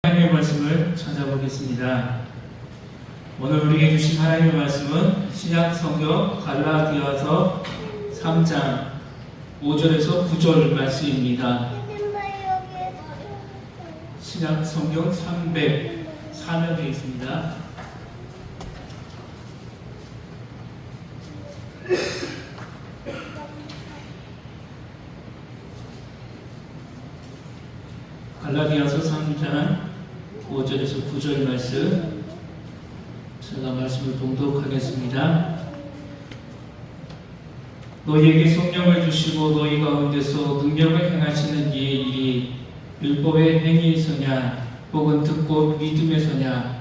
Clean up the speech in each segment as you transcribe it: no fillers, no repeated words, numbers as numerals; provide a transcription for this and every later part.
하나님의 말씀을 찾아보겠습니다. 오늘 우리에게 주신 하나님의 말씀은 신약 성경 갈라디아서 3장 5절에서 9절 말씀입니다. 신약 성경 304면에 있습니다. 갈라디아서 3장 5절에서 9절 말씀, 제가 말씀을 봉독하겠습니다. 너희에게 성령을 주시고 너희 가운데서 능력을 행하시는 이의 일이 율법의 행위에서냐 혹은 듣고 믿음에서냐?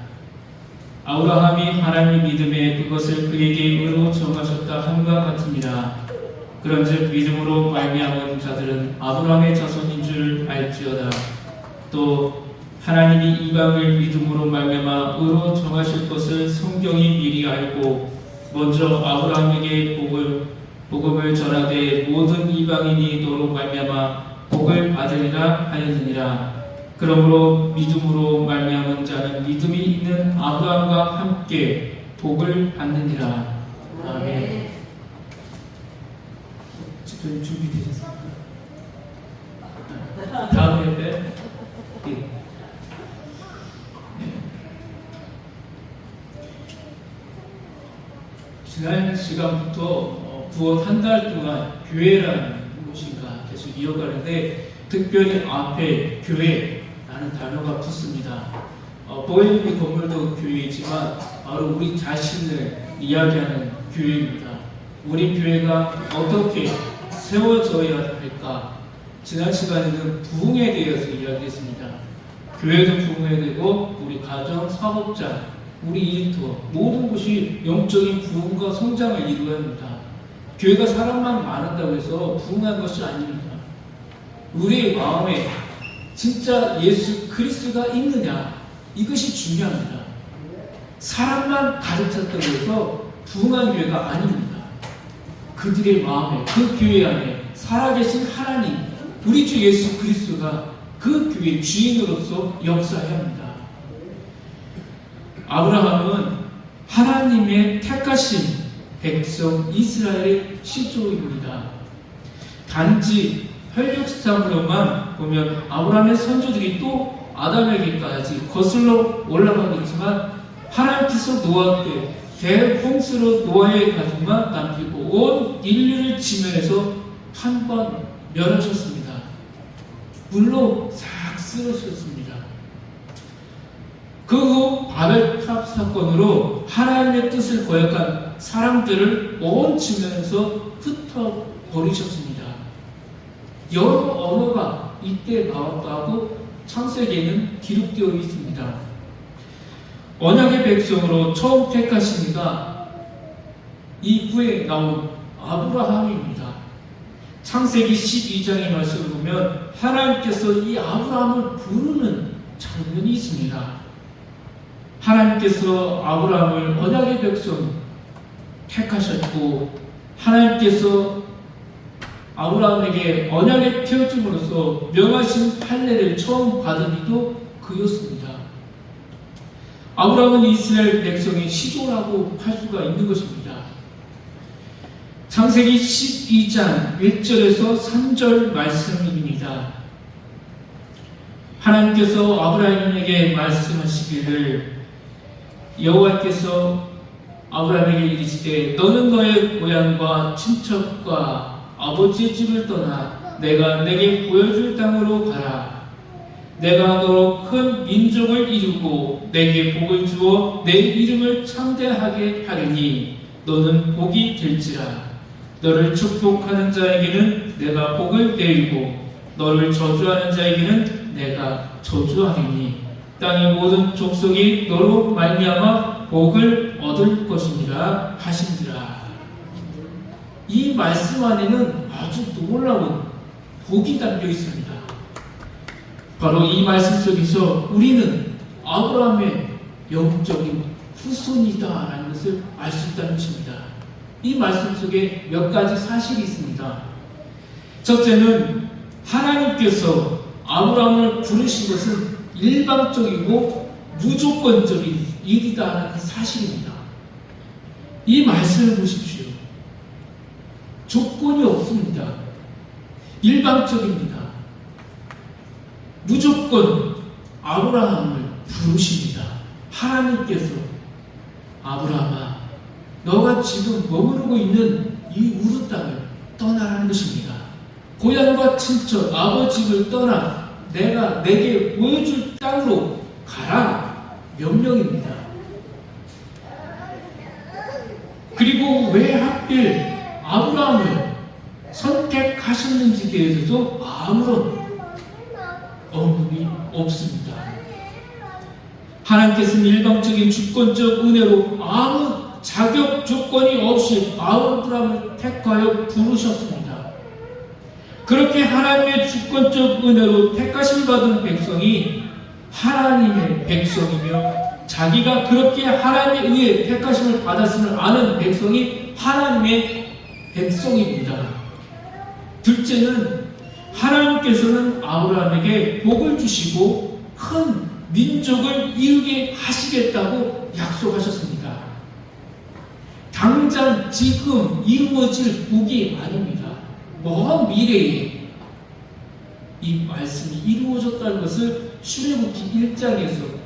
아브라함이 하나님 믿음에 그것을 그에게 의로 정하셨다 함과 같으니라. 그런즉 믿음으로 말미암은 자들은 아브라함의 자손인 줄 알지어다. 또 하나님이 이방을 믿음으로 말미암아 의로 정하실 것을 성경이 미리 알고 먼저 아브라함에게 복음을 전하되 모든 이방인이 너로 말미암아 복을 받으리라 하였느니라. 그러므로 믿음으로 말미암은 자는 믿음이 있는 아브라함과 함께 복을 받느니라. 아멘. 집사님 준비되셨습니까? 다음 예배. 지난 시간부터 9월 한 달 동안 교회라는 무엇인가 계속 이어가는데 특별히 앞에 교회라는 단어가 붙습니다. 보이는 건물도 교회이지만 바로 우리 자신을 이야기하는 교회입니다. 우리 교회가 어떻게 세워져야 할까? 지난 시간에는 부흥에 대해서 이야기했습니다. 교회도 부흥해야 되고 우리 가정, 사업자, 우리 일터 모든 것이 영적인 부흥과 성장을 이루어야 합니다. 교회가 사람만 많은다고 해서 부흥한 것이 아닙니다. 우리의 마음에 진짜 예수 그리스도가 있느냐, 이것이 중요합니다. 사람만 가득 찼다고 해서 부흥한 교회가 아닙니다. 그들의 마음에, 그 교회 안에 살아계신 하나님, 우리 주 예수 그리스도가 그 교회의 주인으로서 역사해야 합니다. 아브라함은 하나님의 택하신 백성 이스라엘의 시조입니다. 단지 혈육상으로만 보면 아브라함의 선조들이 또 아담에게까지 거슬러 올라가겠지만 하나님께서 노아 때 대홍수로 노아의 가족만 남기고 온 인류를 지면에서 한 번 멸하셨습니다. 물로 싹 쓰러졌습니다. 그 후 바벨탑 사건으로 하나님의 뜻을 거역한 사람들을 온 지면에서 흩어버리셨습니다. 여러 언어가 이때 나왔다고 창세기에는 기록되어 있습니다. 언약의 백성으로 처음 택하신 이가 이후에 나온 아브라함입니다. 창세기 12장의 말씀을 보면 하나님께서 이 아브라함을 부르는 장면이 있습니다. 하나님께서 아브라함을 언약의 백성 택하셨고 하나님께서 아브라함에게 언약의 태워짐으로써 명하신 판례를 처음 받은 이도 그였습니다. 아브라함은 이스라엘 백성의 시조라고 할 수가 있는 것입니다. 창세기 12장 1절에서 3절 말씀입니다. 하나님께서 아브라함에게 말씀하시기를 여호와께서 아브라함에게 이르시되 너는 너의 고향과 친척과 아버지의 집을 떠나 내가 내게 보여줄 땅으로 가라. 내가 너로 큰 민족을 이루고 내게 복을 주어 내 이름을 창대하게 하리니 너는 복이 될지라. 너를 축복하는 자에게는 내가 복을 내리고 너를 저주하는 자에게는 내가 저주하리니 땅의 모든 족속이 너로 말미암아 복을 얻을 것이니라 하신지라. 이 말씀 안에는 아주 놀라운 복이 담겨 있습니다. 바로 이 말씀 속에서 우리는 아브라함의 영적인 후손이다라는 것을 알 수 있다는 것입니다. 이 말씀 속에 몇 가지 사실이 있습니다. 첫째는 하나님께서 아브라함을 부르신 것은 일방적이고 무조건적인 일이다라는 사실입니다. 이 말씀을 보십시오. 조건이 없습니다. 일방적입니다. 무조건 아브라함을 부르십니다. 하나님께서 아브라함아, 너가 지금 머무르고 있는 이 우르 땅을 떠나라는 것입니다. 고향과 친척, 아버지 집을 떠나 내가 내게 보여줄 땅으로 가라 명령입니다. 그리고 왜 하필 아브라함을 선택하셨는지에 대해서도 아무런 언급이 없습니다. 하나님께서는 일방적인 주권적 은혜로 아무 자격 조건이 없이 아브라함을 택하여 부르셨습니다. 그렇게 하나님의 주권적 은혜로 택하심 받은 백성이 하나님의 백성이며, 자기가 그렇게 하나님에 의해 택하심을 받았음을 아는 백성이 하나님의 백성입니다. 둘째는 하나님께서는 아브라함에게 복을 주시고 큰 민족을 이루게 하시겠다고 약속하셨습니다. 당장 지금 이루어질 복이 아닙니다. 먼 미래에 이 말씀이 이루어졌다는 것을 출애굽기 1장에서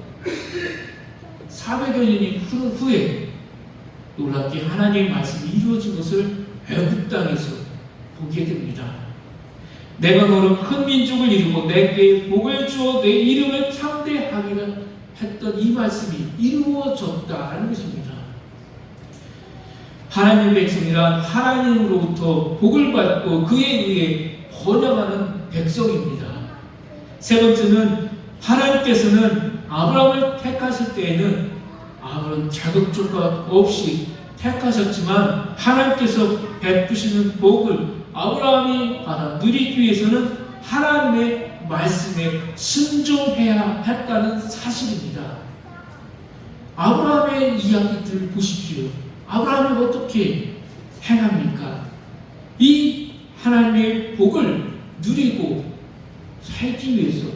400여 년이 흐른 후에 놀랍게 하나님의 말씀이 이루어진 것을 애굽 땅에서 보게 됩니다. 내가 너로 큰 민족을 이루고 내게 복을 주어 내 이름을 창대하기를 했던 이 말씀이 이루어졌다는 것입니다. 하나님의 백성이란 하나님으로부터 복을 받고 그에 의해 번영하는 백성입니다. 세 번째는 하나님께서는 아브라함을 택하실 때에는 아무런 자격조건 없이 택하셨지만, 하나님께서 베푸시는 복을 아브라함이 받아 누리기 위해서는 하나님의 말씀에 순종해야 했다는 사실입니다. 아브라함의 이야기들 보십시오. 아브라함이 어떻게 행합니까? 이 하나님의 복을 누리고 살기 위해서,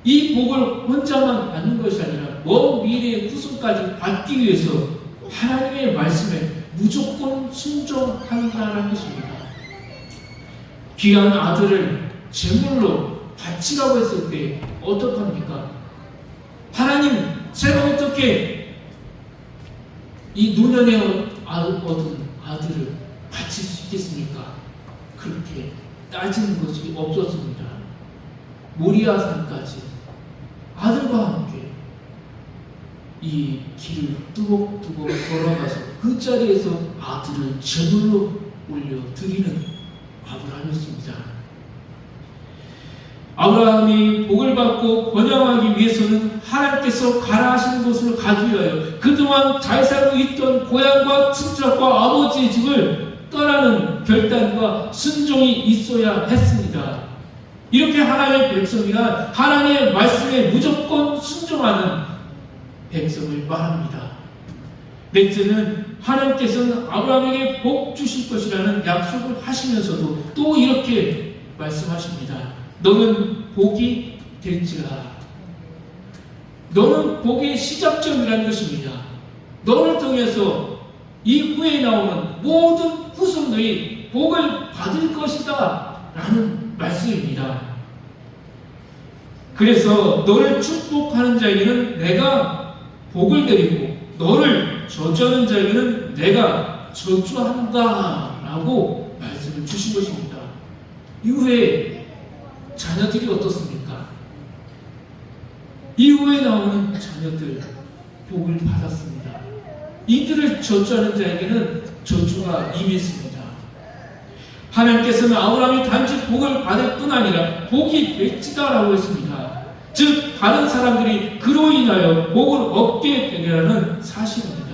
이 복을 혼자만 받는 것이 아니라 먼 미래의 후손까지 받기 위해서 하나님의 말씀에 무조건 순종한다는 것입니다. 귀한 아들을 제물로 바치라고 했을 때 어떡합니까? 하나님, 제가 어떻게 이 노년에 얻은 아들을 바칠 수 있겠습니까? 그렇게 따지는 것이 없었습니다. 모리아산까지 아들과 함께 이 길을 뚜벅뚜벅 걸어가서 그 자리에서 아들을 제물로 올려드리는 아브라함이었습니다. 아브라함이 복을 받고 번영하기 위해서는 하나님께서 가라 하시는 곳으로 가기 위하여 그동안 잘 살고 있던 고향과 친척과 아버지의 집을 떠나는 결단과 순종이 있어야 했습니다. 이렇게 하나님의 백성이란 하나님의 말씀에 무조건 순종하는 백성을 말합니다. 넷째는 하나님께서는 아브라함에게 복 주실 것이라는 약속을 하시면서도 또 이렇게 말씀하십니다. 너는 복이 될지라. 너는 복의 시작점이라는 것입니다. 너를 통해서 이후에 나오는 모든 후손들이 복을 받을 것이다 라는 말씀입니다. 그래서 너를 축복하는 자에게는 내가 복을 드리고 너를 저주하는 자에게는 내가 저주한다 라고 말씀을 주신 것입니다. 이후에 자녀들이 어떻습니까? 이후에 나오는 자녀들 복을 받았습니다. 이들을 저주하는 자에게는 저주가 임했습니다. 하나님께서는 아브라함이 단지 복을 받을 뿐 아니라 복이 될지다라고 했습니다. 즉 다른 사람들이 그로 인하여 복을 얻게 되리라는 사실입니다.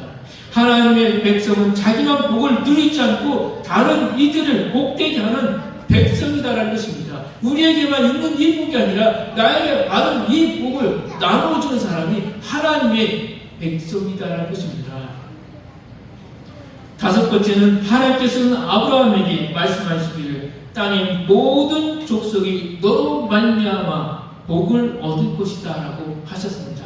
하나님의 백성은 자기만 복을 누리지 않고 다른 이들을 복되게 하는 백성이다라는 것입니다. 우리에게만 있는 이 복이 아니라 나에게 받은 이 복을 나눠주는 사람이 하나님의 백성이다라는 것입니다. 다섯 번째는 하나님께서는 아브라함에게 말씀하시기를 땅의 모든 족속이 너로 말미암아 복을 얻을 것이다 라고 하셨습니다.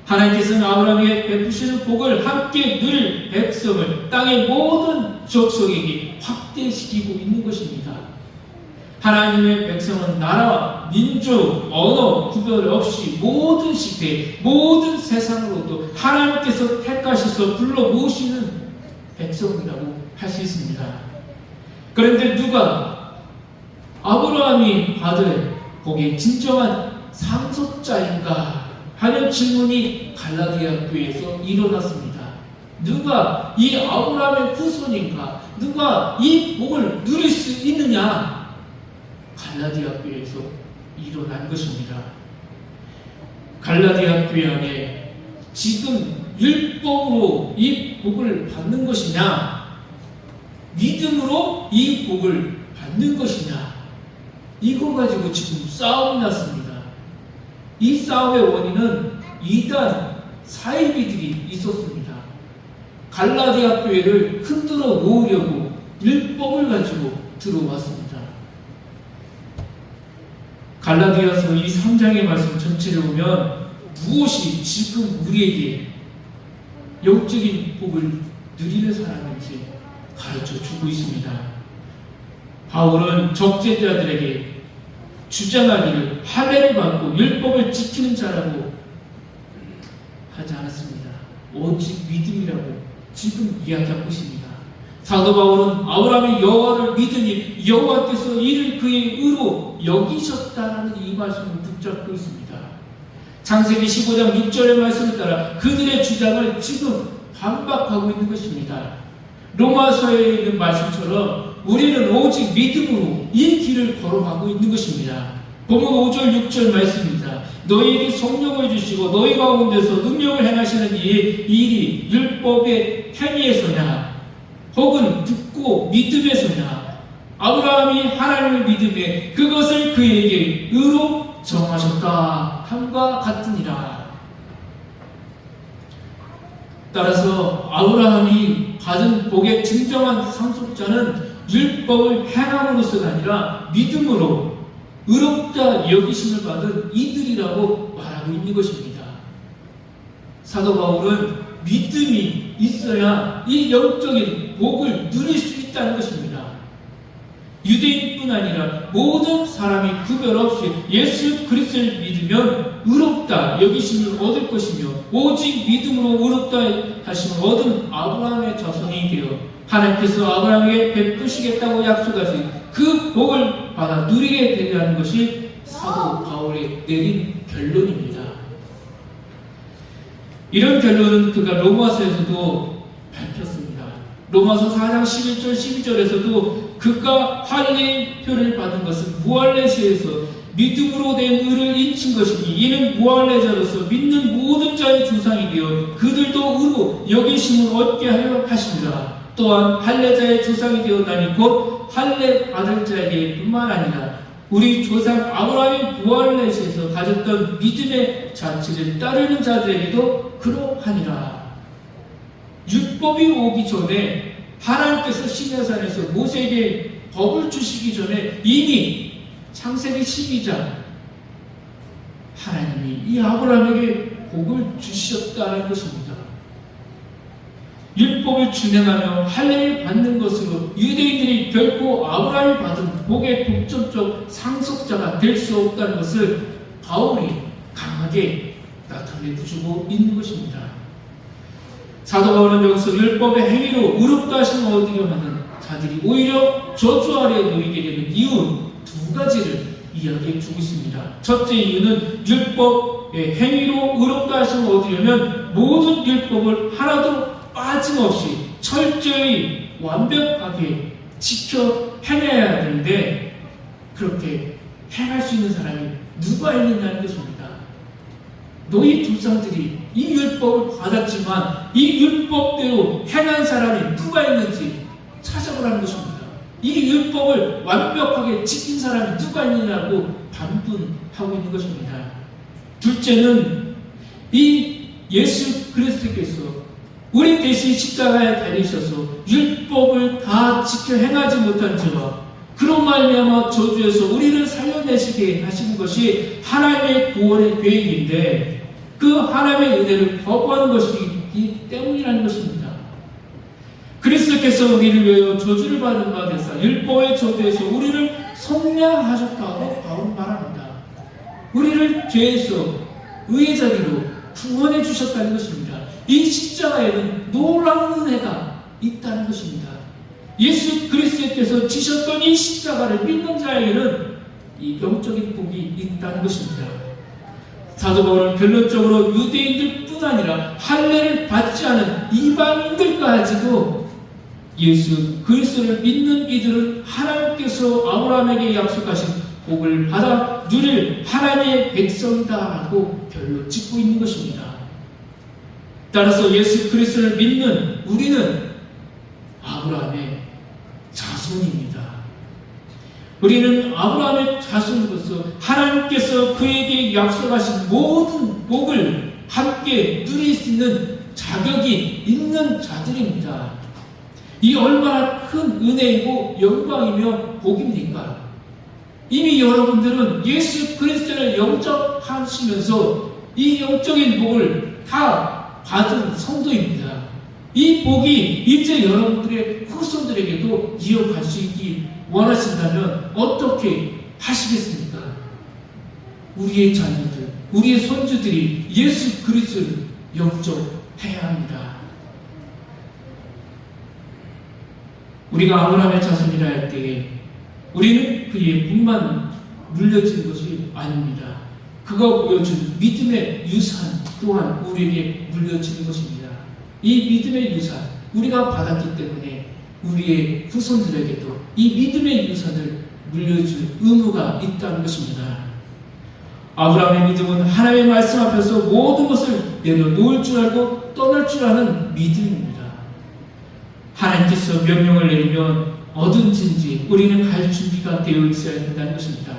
하나님께서는 아브라함에게 베푸시는 복을 함께 누릴 백성을 땅의 모든 족속에게 확대시키고 있는 것입니다. 하나님의 백성은 나라, 민족, 언어 구별 없이 모든 시대, 모든 세상으로도 하나님께서 택하셔서 불러 모으시는 백성이라고 할 수 있습니다. 그런데 누가 아브라함이 받을 복의 진정한 상속자인가 하는 질문이 갈라디아 교회에서 일어났습니다. 누가 이 아브라함의 후손인가? 누가 이 복을 누릴 수 있느냐? 갈라디아 교회에서 일어난 것입니다. 갈라디아 교회 안에 지금 율법으로 이 복을 받는 것이냐? 믿음으로 이 복을 받는 것이냐? 이거 가지고 지금 싸움이 났습니다. 이 싸움의 원인은 이단 사이비들이 있었습니다. 갈라디아 교회를 흔들어 놓으려고 율법을 가지고 들어왔습니다. 갈라디아서 이 3장의 말씀 전체를 보면 무엇이 지금 우리에게 영적인 복을 누리는 사람인지 가르쳐 주고 있습니다. 바울은 적재자들에게 주장하기를 할례를 받고 율법을 지키는 자라고 하지 않았습니다. 오직 믿음이라고 지금 이야기하고 있습니다. 사도 바울은 아브라함이 여호와를 믿으니 여호와께서 이를 그의 의로 여기셨다라는 이 말씀을 붙잡고 있습니다. 창세기 15장 6절의 말씀을 따라 그들의 주장을 지금 반박하고 있는 것입니다. 로마서에 있는 말씀처럼 우리는 오직 믿음으로 이 길을 걸어가고 있는 것입니다. 본문 5절 6절 말씀입니다. 너희에게 성령을 주시고 너희 가운데서 능력을 행하시는 이 일이 율법의 행위에서냐 혹은 듣고 믿음에서냐 아브라함이 하나님을 믿음에 그것을 그에게 의로 정하셨다 함과 같으니라. 따라서 아브라함이 받은 복의 진정한 상속자는 율법을 행함으로서가 아니라 믿음으로 의롭다 여기심을 받은 이들이라고 말하고 있는 것입니다. 사도 바울은 믿음이 있어야 이 영적인 복을 누릴 수 있다는 것입니다. 유대인뿐 아니라 모든 사람이 구별 없이 예수 그리스도를 믿으면 의롭다 여기심을 얻을 것이며 오직 믿음으로 의롭다 하심을 얻은 아브라함의 자손이 되어 하나님께서 아브라함에게 베푸시겠다고 약속하신 그 복을 받아 누리게 되게 하는 것이 사도 바울이 내린 결론입니다. 이런 결론은 그가 로마서에서도 밝혔습니다. 로마서 4장 11절 12절에서도 그가 할례표를 받은 것은 무할례시에서 믿음으로 된 의를 인친 것이니 이는 무할례자로서 믿는 모든 자의 조상이 되어 그들도 의로 여기심을 얻게 하려 하십니다. 또한 할례자의 조상이 되었나니 곧 할례 받을 자에게 뿐만 아니라 우리 조상 아브라함의 무할례시에서 가졌던 믿음의 자체를 따르는 자들에게도 그러하니라. 율법이 오기 전에 하나님께서 시내산에서 모세에게 법을 주시기 전에 이미 창세기 12장 하나님이 이 아브라함에게 복을 주셨다는 것입니다. 율법을 준행하며 할례를 받는 것으로 유대인들이 결코 아브라함이 받은 복의 독점적 상속자가 될 수 없다는 것을 바울이 강하게 나타내주고 있는 것입니다. 사도 바울은 여기서 율법의 행위로 의롭다 하심을 얻으려 하는 자들이 오히려 저주 아래에 놓이게 되는 이유 두 가지를 이야기해 주고 있습니다. 첫째 이유는 율법의 행위로 의롭다 하심을 얻으려면 모든 율법을 하나도 빠짐없이 철저히 완벽하게 지켜 행해야 하는데 그렇게 행할 수 있는 사람이 누가 있느냐는 것입니다. 너희 조상들이 이 율법을 받았지만 이 율법대로 행한 사람이 누가 있는지 찾아보라는 것입니다. 이 율법을 완벽하게 지킨 사람이 누가 있느냐고 반문하고 있는 것입니다. 둘째는 이 예수 그리스도께서 우리 대신 십자가에 달리셔서 율법을 다 지켜 행하지 못한 자와 그런 말미암아 저주에서 우리를 살려내시게 하시는 것이 하나님의 구원의 계획인데 그 하나님의 은혜를 거부하는 것이기 때문이라는 것입니다. 그리스도께서 우리를 위하여 저주를 받은 바 되사 율법의 저주에서 우리를 속량하셨다고 바울은 말합니다. 우리를 죄에서 의의 자리로 구원해 주셨다는 것입니다. 이 십자가에는 놀라운 은혜가 있다는 것입니다. 예수 그리스도께서 지셨던 이 십자가를 믿는 자에게는 이 영적인 복이 있다는 것입니다. 사도 바울은 결론적으로 유대인들뿐 아니라 할례를 받지 않은 이방인들까지도 예수 그리스도를 믿는 이들은 하나님께서 아브라함에게 약속하신 복을 받아 누릴 하나님의 백성이다라고 결론 짓고 있는 것입니다. 따라서 예수 그리스도를 믿는 우리는 아브라함의 자손입니다. 우리는 아브라함의 자손으로서 하나님께서 그에게 약속하신 모든 복을 함께 누릴 수 있는 자격이 있는 자들입니다. 이 얼마나 큰 은혜이고 영광이며 복입니까? 이미 여러분들은 예수 그리스도를 영접하시면서 이 영적인 복을 다 받은 성도입니다. 이 복이 이제 여러분들의 후손들에게도 이어갈 수 있기 원하신다면 어떻게 하시겠습니까? 우리의 자녀들, 우리의 손주들이 예수 그리스도를 영접해야 합니다. 우리가 아브라함의 자손이라 할 때에 우리는 그의 복만 물려진 것이 아닙니다. 그가 보여준 믿음의 유산 또한 우리에게 물려지는 것입니다. 이 믿음의 유산 우리가 받았기 때문에 우리의 후손들에게도 이 믿음의 유산을 물려줄 의무가 있다는 것입니다. 아브라함의 믿음은 하나님의 말씀 앞에서 모든 것을 내려놓을 줄 알고 떠날 줄 아는 믿음입니다. 하나님께서 명령을 내리면 어딘지 우리는 갈 준비가 되어 있어야 된다는 것입니다.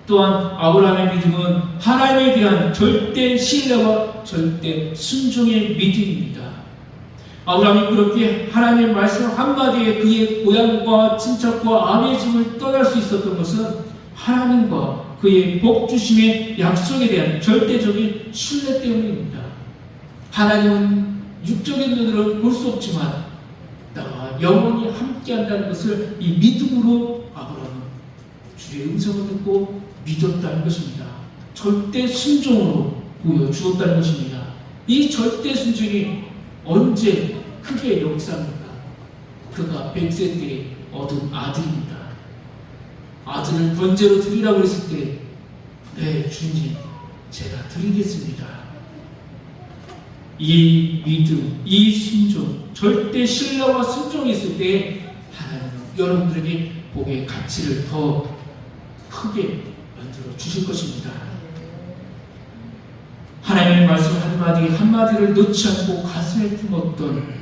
또한 아브라함의 믿음은 하나님에 대한 절대 신뢰와 절대 순종의 믿음입니다. 아브라함이 그렇게 하나님의 말씀 한마디에 그의 고향과 친척과 아비의 집을 떠날 수 있었던 것은 하나님과 그의 복 주심의 약속에 대한 절대적인 신뢰 때문입니다. 하나님은 육적인 눈으로 볼 수 없지만 나와 영원히 함께한다는 것을 이 믿음으로 아브라함은 주의 음성을 듣고 믿었다는 것입니다. 절대 순종으로 보여주었다는 것입니다. 이 절대 순종이 언제 크게 역사합니까? 그가 100세 때 얻은 아들입니다. 아들을 번제로 드리라고 했을 때 네, 주님 제가 드리겠습니다. 이 믿음, 이 순종, 절대 신뢰와 순종이 있을 때 하나님은 여러분들에게 복의 가치를 더 크게 만들어 주실 것입니다. 하나님의 말씀 한마디 한마디를 놓지 않고 가슴에 품었던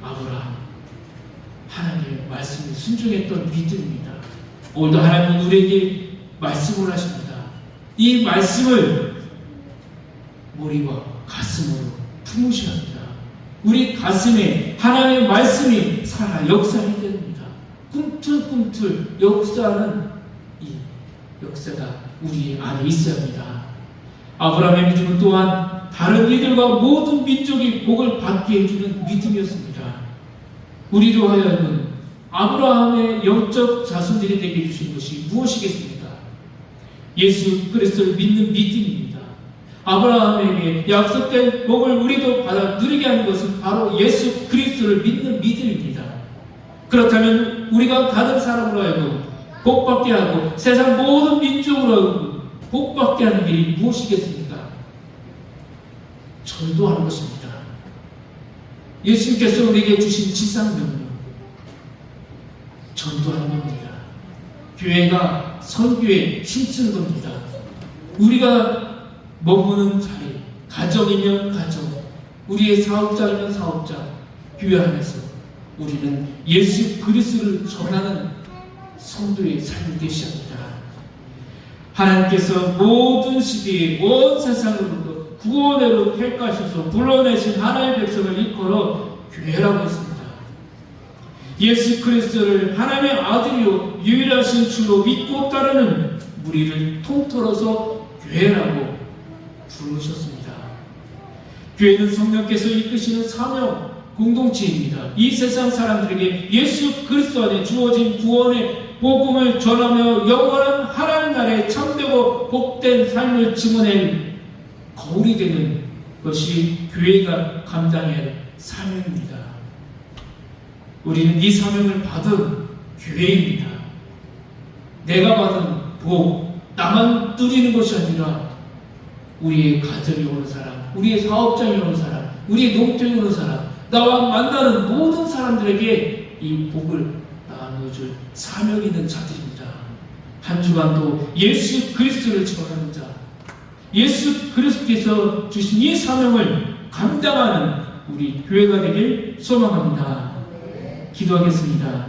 아브라함, 하나님의 말씀에 순종했던 믿음입니다. 오늘도 하나님은 우리에게 말씀을 하십니다. 이 말씀을 머리와 가슴으로 품으셔야 합니다. 우리 가슴에 하나님의 말씀이 살아 역사해야 됩니다. 꿈틀꿈틀 역사하는 이 역사가 우리 안에 있어야 합니다. 아브라함의 믿음은 또한 다른 이들과 모든 민족이 복을 받게 해주는 믿음이었습니다. 우리로 하여금 아브라함의 영적 자손들이 되게 해주신 것이 무엇이겠습니까? 예수 그리스도를 믿는 믿음입니다. 아브라함에게 약속된 복을 우리도 받아 누리게 하는 것은 바로 예수 그리스도를 믿는 믿음입니다. 그렇다면 우리가 다른 사람으로 하여금 복받게 하고 세상 모든 민족으로 하여금 복받게 하는 길이 무엇이겠습니까? 전도하는 것입니다. 예수님께서 우리에게 주신 지상명령 전도하는 겁니다. 교회가 선교에 힘쓰는 겁니다. 우리가 머무는 자리, 가정이면 가정, 우리의 사업장이면 사업장, 교회 안에서 우리는 예수 그리스도를 전하는 성도의 삶이 되셔야 합니다. 하나님께서 모든 시대에 온 세상으로부터 구원으로 택하셔서 불러내신 하나님의 백성을 일컬어 교회라고 했습니다. 예수 그리스도를 하나님의 아들이요 유일하신 주로 믿고 따르는 무리를 통틀어서 교회라고 부르셨습니다. 교회는 성령께서 이끄시는 사명 공동체입니다. 이 세상 사람들에게 예수 그리스도 안에 주어진 구원의 복음을 전하며 영원한 하나님 나라의 참되고 복된 삶을 증언할 거울이 되는 것이 교회가 감당해야 할 사명입니다. 우리는 이 사명을 받은 교회입니다. 내가 받은 복, 나만 누리는 것이 아니라 우리의 가정에 오는 사람, 우리의 사업장에 오는 사람, 우리의 농장에 오는 사람, 나와 만나는 모든 사람들에게 이 복을 나눠줄 사명이 있는 자들입니다. 한 주간도 예수 그리스도를 전하는 자, 예수 그리스도께서 주신 이 사명을 감당하는 우리 교회가 되길 소망합니다. 기도하겠습니다.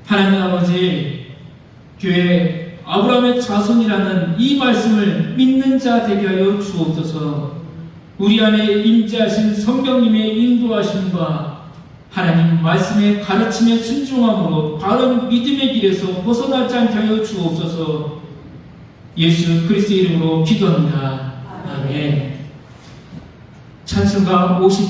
하나님 아버지, 교회 아브라함의 자손이라는 이 말씀을 믿는 자 되게 하여 주옵소서. 우리 안에 임재하신 성령님의 인도하심과 하나님 말씀의 가르침에 순종함으로 바른 믿음의 길에서 벗어나지 않게 하여 주옵소서. 예수 그리스도의 이름으로 기도합니다. 아멘. 찬송가 50